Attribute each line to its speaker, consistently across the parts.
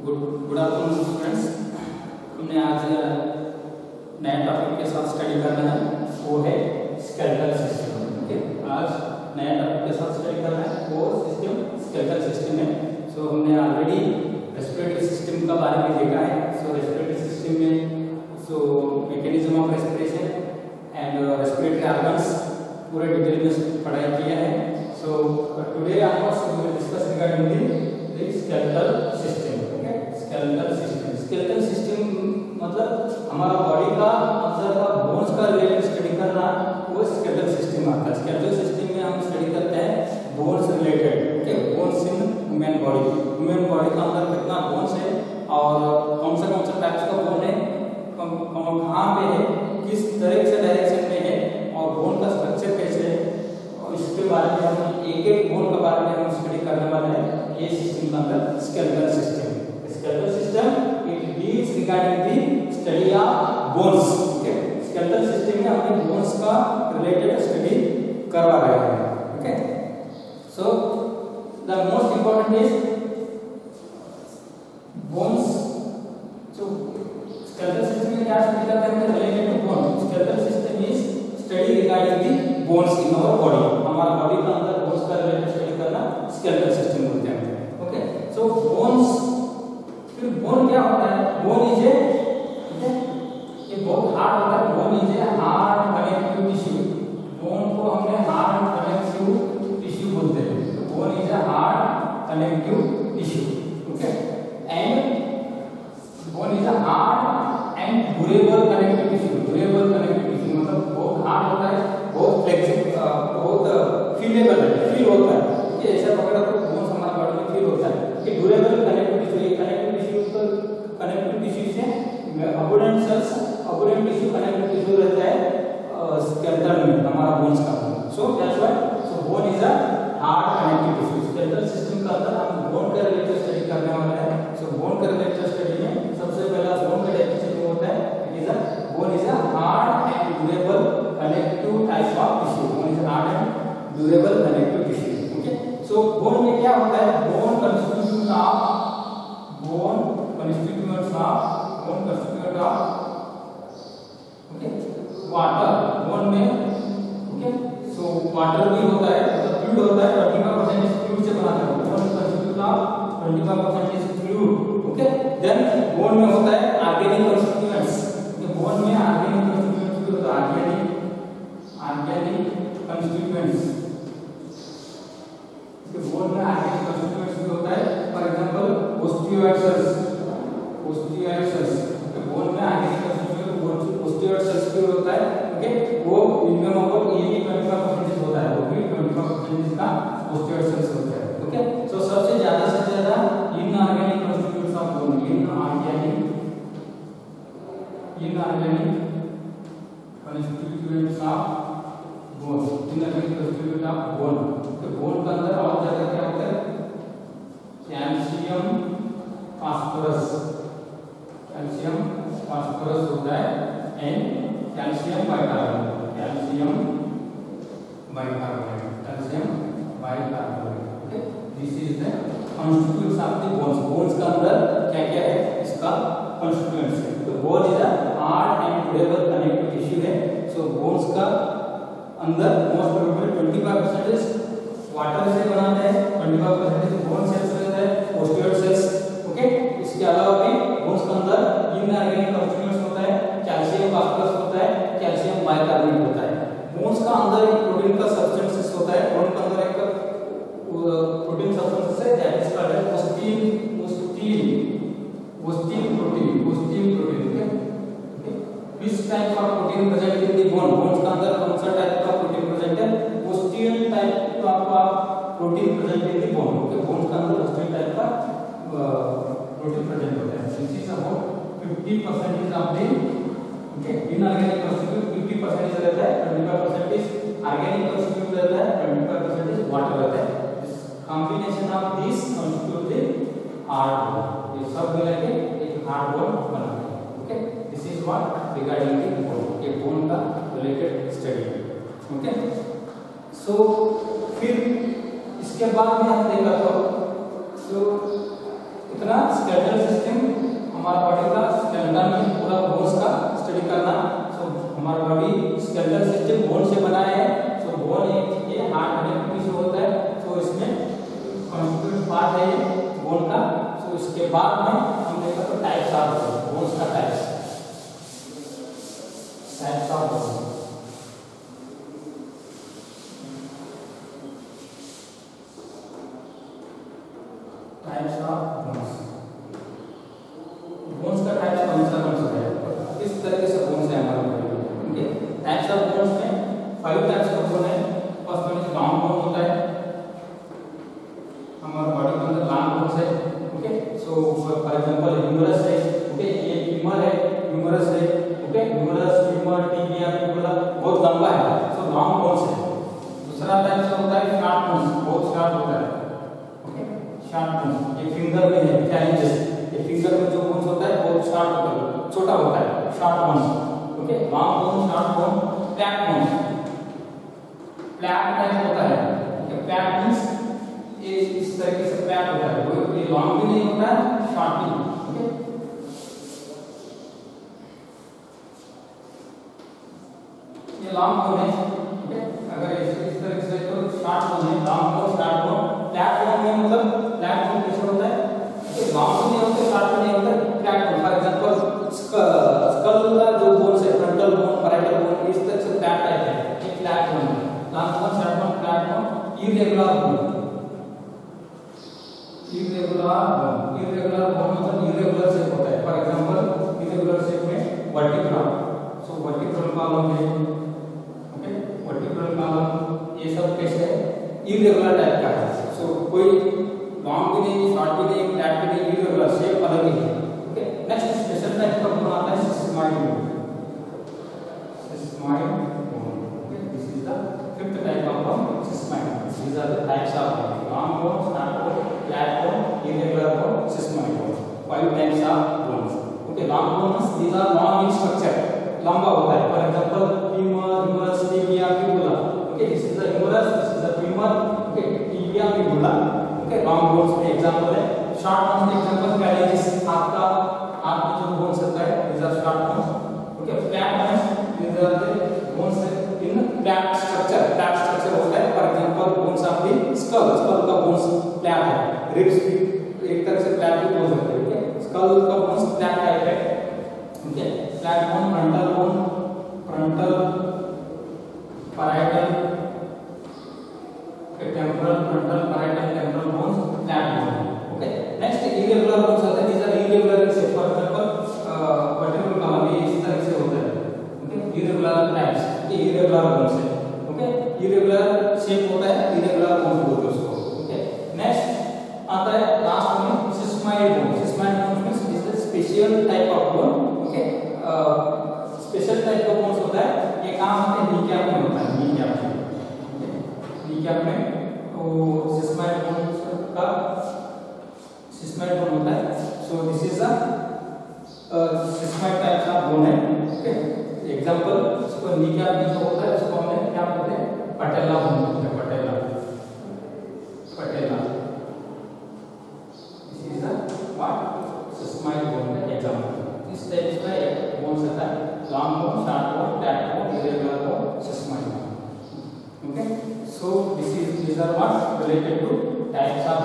Speaker 1: Good afternoon students. हमने आज नए टॉपिक के साथ स्टडी करना है, वो है स्केलेटल सिस्टम। ओके, आज नए टॉपिक के साथ स्टडी करना है वो सिस्टम स्केलेटल सिस्टम है। सो हमने ऑलरेडी रेस्पिरेटरी सिस्टम का बारे में देखा है। सो रेस्पिरेटरी सिस्टम में mechanism of respiration and respiratory organs पूरे डिटेल में पढ़ाई किया है। So today onwards we will discuss regarding the skeletal system. Okay, skeletal system मतलब हमारा बॉडी का अंदर का बोन्स का रिलेटेड स्टडी करना, वो स्केलेटल सिस्टम आता है। स्केलेटल सिस्टम में हम स्टडी करते हैं bones related. Okay, bones in human body का अंदर कितना बोन्स है और कौन सा टाइप्स का बोन है, कहाँ पे है, किस तरह से डायरेक्शन में है और बोन का स्ट्रक्चर कैसे है, और इसके बारे में हम एक बोन के बारे में हम स्टडी करने वाले हैं। ये सिस्टम का अंदर skeletal system it deals regarding the study of bones. Okay, skeletal system में हमने bones का related study करवा रहे हैं। Okay, so the most important is bones. So skeletal system में क्या study करते हैं related to bone. Skeletal system is study regarding the bones in our body. हमारा body का अंदर bones का related study करना skeletal system बोलते हैं। Okay, so bones, फिर बोन क्या होता है? बोन इज ये बहुत हार्ड होता है। Bone is hard connective tissue. Bone को हमने हार्ड कनेक्टिव टिश्यू बोलते हैं। तो bone is hard connective tissue. Okay, and bone is hard and durable connective tissue. Durable connective tissue मतलब बहुत हार्ड होता है, बहुत फ्लेक्सिबल, बहुत फीलेबल है, फील होता है। ओके, ऐसा पकड़ा तो बोन हमारे बॉडी में फील होता है कि durable connective tissue. Connective tissue से अबोडेंट सेल्स, अबोडेंट टिश्यू कनेक्टिव टिश्यू रहता है स्केलेटल में हमारा बोन्स का। So that's why so bone is a hard connective tissue. Skeletal system का अंदर हम बोन का रिलेटेड स्टडी करने वाले हैं। सो बोन का रिलेटेड स्टडी में सबसे पहला बोन का डेफिनेशन होता है, it is a bone is a hard and durable connective type of tissue. Bone is hard and durable connective tissue. Okay, so bone में क्या होता है? Bone constitute of water. Bone में ओके, सो वाटर भी होता है, मतलब fluid होता है। 25% फ्लूइड से बना है। Bone constitute of 25% fluid. Okay, then bone में होता है ऑर्गेनिक कंस्टिट्यूएंट्स। बोन में ऑर्गेनिक कंस्टिट्यूएंट्स भी होता है। ऑर्गेनिक कंस्टिट्यूएंट्स, बोन में ऑर्गेनिक कंस्टिट्यूएंट्स भी होता है। For example osteoid cells, osteoid cells bone में ऑर्गेनिक कंस्टिट्यूएंट ओस्टियोइड सेल्स भी होता है। ओके, वो इनमें अबाउट 25% होता है, वो भी 25% का ओस्टियोइड सेल्स होता है। ओके, सो सबसे ज्यादा inorganic constituents of bone, inorganic constituents of bone, inorganic constituent of bone. तो बोन के अंदर और ज्यादा क्या होता है? कैल्शियम, फास्फोरस, कैल्शियम फास्फोरस होता है and calcium bicarbonate, calcium bicarbonate, calcium bicarbonate. Okay, this is the constituents of the bones. Bones का अंदर क्या क्या है? इसका कॉन्स्टिट्यूएंट्स है। तो bone is a hard and durable connective tissue है। सो बोन्स का अंदर मोस्ट प्रोबेबली 25% वाटर से बना है, 25% बोन सेल्स रहता है, ओस्टियोइड सेल्स। ओके, इसके अलावा भी बोन्स के अंदर इनऑर्गेनिक कंस्टिट्यूएंट्स होता है, कैल्शियम फास्फोरस होता है, कैल्शियम बाइकार्बोनेट होता है। बोन्स का अंदर एक प्रोटीन का सब्सटेंसेस होता है। बोन के अंदर एक प्रोटीन सब्सटेंस है that is called Austin protein. Okay, which type of protein present in the bone? Bones के अंदर कौन सा टाइप का प्रोटीन प्रेजेंट है? ओस्टिन टाइप का protein present in the bone. Okay, bones के अंदर ओस्टिन टाइप का प्रोटीन प्रेजेंट होता है। This is about 50% of the okay inorganic constituent. 50% रहता है, 25% इज ऑर्गेनिक कंस्टिट्यूएंट रहता है, 25% इज वाटर रहता है। Combination of this constitute the hard bone. ये सब मिलाके एक हार्ड बोन बनाते हैं। Okay, this is what regarding the bone, ये बोन का रिलेटेड स्टडी। ओके, सो फिर इसके बाद में हम देखा तो इतना स्केलेटल सिस्टम हमारा बॉडी का स्केलेटन में पूरा बोन्स का स्टडी करना। सो हमारा बॉडी स्केलेटल सिस्टम बोन से बना है। सो बोन एक ये हार्ट कनेक्टिविटी से होता है। सो इसमें कॉन्स्टिट्यूट पार्ट है बोन का। सो इसके बाद में हम देखा तो टाइप्स ऑफ बोन्स का types of bone. Types of bones. Bones का टाइप्स कौन सा है, किस तरीके से बोन्स है हमारे बॉडी में। ओके, टाइप्स ऑफ बोन्स में 5 टाइप्स का बोन है। First one is long bone होता है, हमारे बॉडी के अंदर लॉन्ग बोन्स है। Okay, so for example humerus है। ओके, ये फीमर है, ह्यूमरस है। Okay, humerus, femur, tibia, fibula बहुत लंबा है। सो लॉन्ग बोन्स है। दूसरा टाइप होता है शॉर्ट बोन्स, बहुत शॉर्ट होता है। ओके, शॉर्ट बोन्स ये फिंगर में है, फैरिंजेस। ये फिंगर में जो बोन्स होता है बहुत शॉर्ट होता है, छोटा होता है, short bones. Okay, long bone, short bone, flat bones. Flat type होता है। ओके, फ्लैट मींस ये इस तरीके से फ्लैट होता है, वो ये लॉन्ग भी नहीं होता है, शॉर्ट भी। ओके, ये लॉन्ग बोन है। ओके, अगर इस तरीके से तो शॉर्ट बोन है, long bone, short bone. Flat bone में मतलब फ्लैट बोन कैसे होता है, लॉन्ग भी नहीं होता, शॉर्ट भी नहीं होता, flat bone. For example skull का जो बोन्स है, फ्रंटल बोन, पैराइटल बोन, इस तरह से फ्लैट टाइप है, ये फ्लैट बोन है। Long bone, short bone, flat bone, irregular bone. Irregular bone मतलब इरेगुलर शेप होता है। फॉर एग्जांपल इरेगुलर शेप में वर्टिब्रल, सो वर्टिब्रल कॉलम है। ओके, वर्टिब्रल कॉलम ये सब कैसे है, इरेगुलर टाइप का है। सो कोई लॉन्ग भी नहीं, शॉर्ट भी नहीं, फ्लैट भी नहीं, इरेगुलर शेप अलग ही है। ओके, नेक्स्ट स्पेशल टाइप का बोन आता है sesamoid bone. Sesamoid bone, okay, this is the fifth type of bone, sesamoid. These are the types of bone: long bone, short bone, flat bone, irregular bone, sesamoid bone. 5 types of bones. Okay, long bones, these are long in structure, लंबा होता है। For example, femur, humerus, tibia, fibula. Okay, this is the humerus, this is the femur. Okay, tibia, fibula. Okay, long bones में example है। Short bones में example phalanges, आपका हाथ में जो बोन्स होता है, these are short bones. Okay, flat bones, these are the bones in flat structure. Flat structure होता है। For example, bones of the skull, skull का bones flat है। Ribs भी एक तरह से flat भी बोल सकते हैं। Okay, skull का bones flat type है। Okay, flat bone, frontal bone, frontal, parietal, temporal, frontal, parietal, temporal bones, flat bone. Okay, next irregular bones होते हैं। These are irregular in shape. For example, vertebral column ये इस तरह से होता है। Okay, irregular types, ये irregular bones है। Okay, irregular shape होता है, irregular bones बोलते हैं उसको। Okay, next आता है लास्ट में sesamoid bone. Sesamoid bone means is the special type of bone. Okay, special type का बोन्स होता है, ये काम होता है नीकैप में होता है, नीकैप में। नीकैप में तो सिस्माइड बोन का सिस्माइड बोन होता है। So this is a sesamoid type का बोन है। ओके, एग्जांपल इसको नीकैप में जो होता है उसको हमने क्या बोलते हैं, पटेला बोन बोलते हैं। Patella, patella, this is a what, sesamoid bone का एग्जांपल। इस टाइप का एक बोन होता है, long bone, short bone, flat bone, irregular bone, sesamoid bone. Okay, so these are what related to types of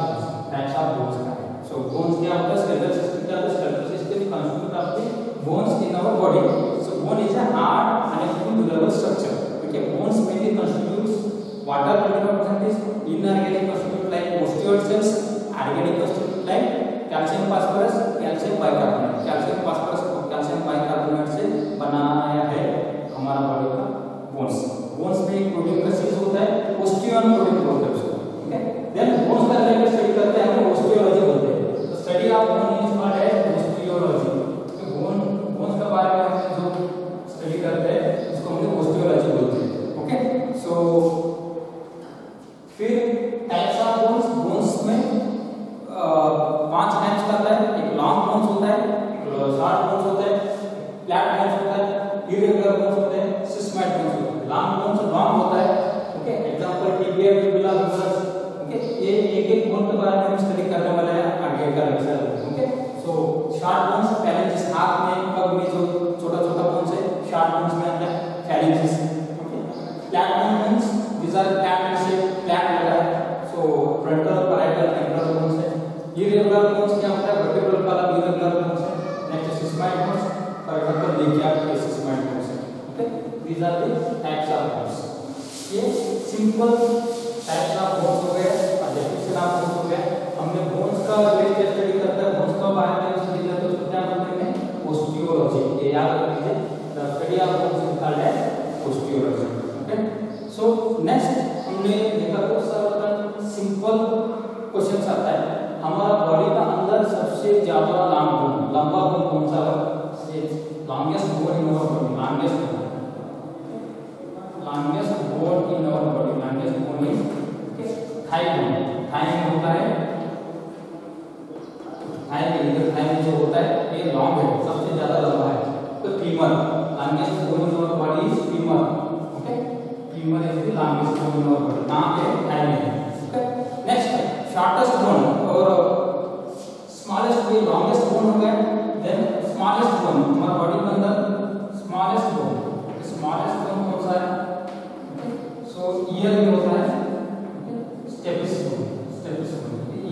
Speaker 1: bones का। So bones क्या होता है, skeletal system क्या होता है, skeletal system constitute of the bones in our body. So bone is a hard and a fluid level structure. Okay, bones mainly constitutes water 25%, inorganic constitute like osteoid cells, organic constitute like calcium phosphorus, calcium bicarbonate। calcium phosphorus और calcium bicarbonate से बनाया है हमारा body का bones. Bones में एक protein का चीज होता है, ओस्टियन प्रोटीन बोलते हैं उसको। ओके, देन बोन्स का रिलेटेड स्टडी करते हैं, हम ओस्टियोलॉजी बोलते हैं। तो study of bone is called as osteology. तो बोन्स के बारे में हम जो स्टडी करते हैं उसको हम ओस्टियोलॉजी बोलते हैं। ओके, सो फिर टाइप्स ऑफ बोन्स में 5 टाइप्स का आता है। एक लॉन्ग बोन्स होता है, शॉर्ट बोन्स होता है, फ्लैट बोन्स होता है, इरेगुलर बोन्स होते हैं, सिस्माइड बोन्स होते हैं। लॉन्ग बोन्स लॉन्ग होता है। Okay, example tibia, fibula, humerus. Okay, ये एक बोन के बारे में हम स्टडी करने वाले हैं आगे का लेक्चर। शार्प बोन्स फैलेंजिस, हाथ में पग में जो छोटा छोटा बोन्स है शार्प बोन्स में आता है phalanges. Okay, flat bones these are flat in shape, flat होता है, so frontal parietal temporal bones है। irregular bones क्या होता है, vertebral column irregular bones है। next sigmoid bones, for example लिग्याम के sigmoid bones है। okay, these are the types of bones। ये simple types of bones हो गए, adaptation of bones हो गए। हमने bones का जो स्टडी करते हैं, bones का बारे में स्टडी करते हैं, उसको क्या बोलते हैं, osteology। ये याद रख लीजिए, the study of bones is called as osteology। okay, so next हमने देखा तो सर्वप्रथम सिंपल क्वेश्चन आता है, हमारा बॉडी का अंदर सबसे ज्यादा लंबा बोन कौन सा है, longest bone in our body, longest bone in our body, longest bone is thigh bone. Thigh में होता है, थाई में इधर थाई में जो होता है ये लॉन्ग है, सबसे ज्यादा लंबा है, तो femur, longest bone in our body is femur. Okay, femur is the longest bone in our body, कहां पे, थाई में। ओके, नेक्स्ट शॉर्टेस्ट बोन और स्मॉलेस्ट, ये लॉन्गेस्ट बोन हो गया, देन स्मॉलेस्ट बोन हमारे बॉडी के अंदर स्मॉलेस्ट बोन कौन सा है, सो ईयर में होता है स्टेपिस बोन,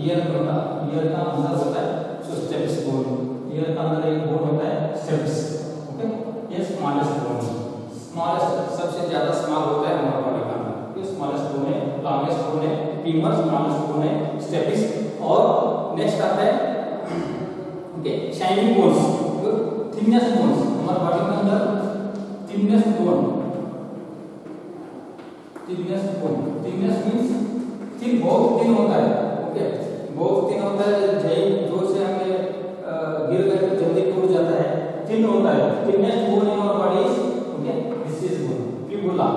Speaker 1: ईयर में होता है, ईयर का अंदर होता है सो स्टेपिस बोन, ईयर का अंदर एक बोन होता है स्टेपिस। ओके, ये स्मॉलेस्ट बोन, स्मॉलेस्ट सबसे ज्यादा स्मॉल होता है हमारे बॉडी का अंदर, ये स्मॉलेस्ट बोन है, लॉन्गेस्ट बोन है फीमर, स्मॉलेस्ट बोन है स्टेपिस। और नेक्स्ट आता है okay shining bones, thickness bones, हमारे बॉडी के अंदर thickness bone, thickness means thin, बहुत थिन होता है। ओके, बहुत थिन होता है, जोर से हमें गिर गए तो जल्दी टूट जाता है, थिन होता है। Thickness bone in our body is okay this is bone, fibula.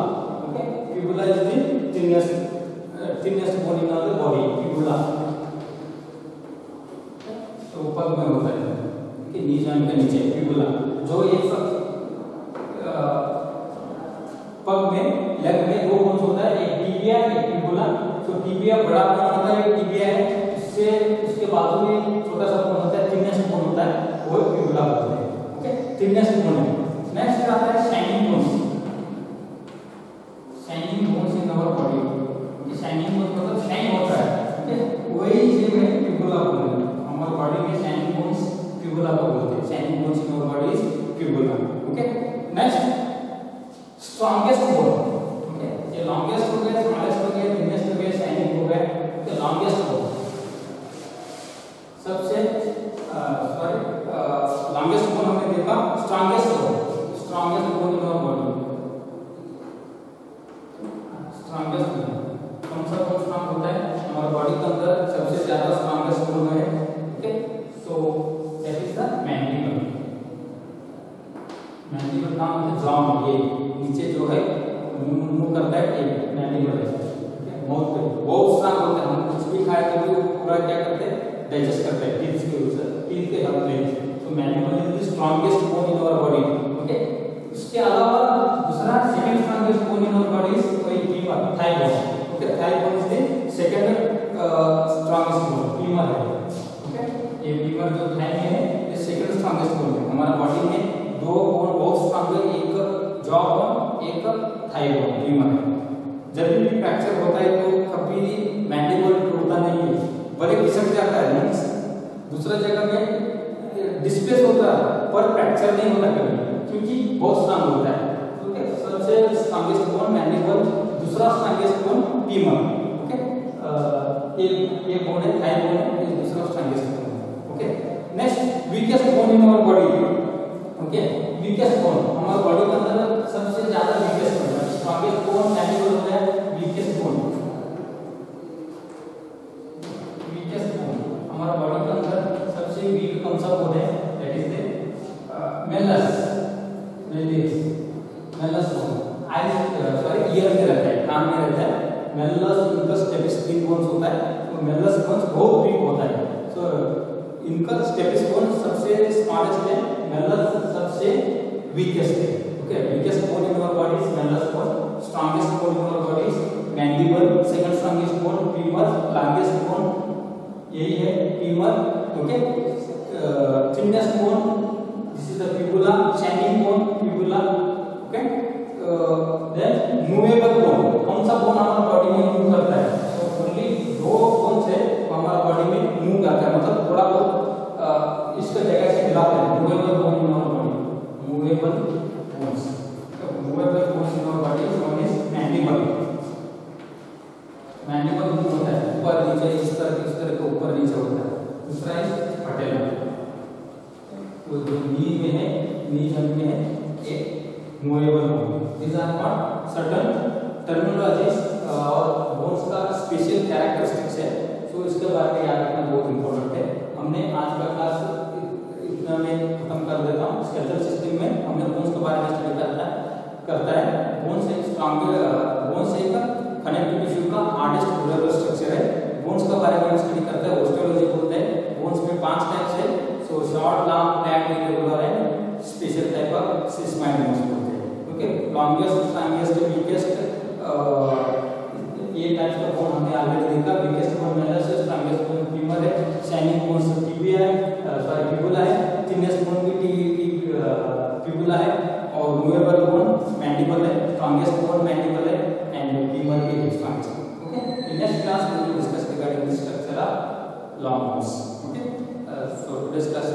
Speaker 1: Okay, fibula is the thickness bone in our body, fibula. तो पग में होता है कि नी जॉइंट के नीचे फिबुला, जो एक पग में, लेग में दो बोन्स होता है, एक टिबिया एक फिबुला। तो टिबिया बड़ा बोन होता है, टिबिया है, उससे उसके बाजू में छोटा सा बोन होता है, थिकनेस बोन होता है, वो फिबुला बोलते हैं। ओके, थिकनेस बोन है। नेक्स्ट आता है shining bones, shining bones in our body, shining bones मतलब शाइन होता है। ओके, वही चीज है फिबुला बोलते हैं, हमारे बॉडी में शाइनिंग बोन्स फिबुला को बोलते हैं, shining bones in our body is fibula. Okay, next strongest bone. Okay, ये लॉन्गेस्ट हो गया, स्मॉलेस्ट हो गया, थिनेस्ट हो गया, शाइनिंग हो गया, तो लॉन्गेस्ट बोन सबसे लॉन्गेस्ट बोन हमने देखा, strongest bone in our body, strongest bone कौन सा बोन स्ट्रॉन्ग होता है हमारे बॉडी के अंदर, सबसे ज्यादा स्ट्रॉन्गेस्ट बोन है। Okay, so that is the mandible. Mandible का मतलब जॉ, ये नीचे जो है मुंह करता है, ये मैंडिबल है। माउथ पे बहुत स्ट्रांग होता है, हम कुछ भी खाए तो भी वो पूरा क्या करते हैं, डाइजेस्ट करते हैं टीथ के यूज, टीथ के हेल्प से। तो mandible is the strongest bone in our body. Okay, इसके अलावा दूसरा second strongest bone in our body is कोई femur, thigh bone. Okay, thigh bone is the second strongest bone, femur है। Okay, ये femur जो thigh में है, ये सेकंड स्ट्रॉन्गेस्ट बोन है। हमारे बॉडी में दो बोन बहुत स्ट्रॉन्ग है, एक जॉ बोन, एक थाई बोन, फीमर है। जब भी फ्रैक्चर होता है तो कभी मैंडिबल टूटता नहीं है, भले खिसक जाता है, मींस दूसरा जगह में डिस्प्लेस होता है पर फ्रैक्चर नहीं होता कभी, क्योंकि बहुत स्ट्रांग होता है। ओके, सबसे स्ट्रॉन्गेस्ट बोन मैंडिबल, दूसरा स्ट्रॉन्गेस्ट बोन फीमर। ओके, ये बोन है, थाई बोन है, ये दूसरा स्ट्रॉन्गेस्ट बोन है। Okay, next weakest bone in our body. Okay, weakest bone हमारे बॉडी के अंदर सबसे ज्यादा वीकेस्ट बोन है, स्ट्रॉन्गेस्ट बोन मैंडिबल हो गया, वीकेस्ट बोन, वीकेस्ट बोन हमारे बॉडी के अंदर सबसे वीक कौन सा बोन है, that is the malleus, malleus bone. Eyes sorry year में रहता है, कान में रहता है, मेलस इनका स्टेपिस तीन बोन्स होता है, तो मेलस बोन्स बहुत वीक होता है। सो इनका स्टेपिस बोन सबसे स्मॉलेस्ट है, मेलस सबसे वीकेस्ट है। Okay, weakest bone in our body is malleus bone, strongest bone in our body is mandible, second strongest bone femur, longest bone यही है femur. Okay, thinnest bone, this is the fibula, shining bone, fibula, okay. Then movable bone, कौन सा bone हमारा body में move करता है? तो only दो बोन से हमारा बॉडी में मूव करता है, मतलब थोड़ा बहुत इसका जगह से हिलाते हैं. Movable bone in our body, movable bones. Movable bones in our body, one is mandible. Mandible move होता है ऊपर नीचे, इस तरह के ऊपर नीचे होता है. दूसरा इज पटेला, वो जो नी में है, नी जंग में है, एक movable bone. These are not certain terminologies और बोन्स का स्पेशल कैरेक्टरिस्टिक्स है, सो इसके बारे में याद रखना बहुत इंपॉर्टेंट है. हमने आज का क्लास इतना में खत्म कर देता हूँ. स्केलेटल सिस्टम में हमने बोन्स के बारे में स्टडी करता है. बोन्स एक बोन्स एक कनेक्टिव टिश्यू का हार्डेस्ट ड्यूरेबल स्ट्रक्चर है. बोन्स के बारे में स्टडी करते हैं, ओस्टियोलॉजी बोलते हैं. बोन्स में 5 टाइप्स है, so short, long, flat, irregular and special type of sesamoid bones बोलते हैं. ओके, लॉन्गेस्ट, स्ट्रॉन्गेस्ट, वीकेस्ट, ये टाइप्स का बोन हमने ऑलरेडी देखा. वीकेस्ट बोन मेलस है, स्ट्रॉन्गेस्ट बोन फीमर है, शाइनिंग बोन टिबिया है, सॉरी फिबुला है, थिनेस्ट बोन भी फिबुला है, और मूवेबल बोन मैंडिबल है, स्ट्रॉन्गेस्ट बोन मैंडिबल है, एंड फीमर भी है strongest. Okay, in next class we will discuss regarding the structure of long bones. Okay, so today's class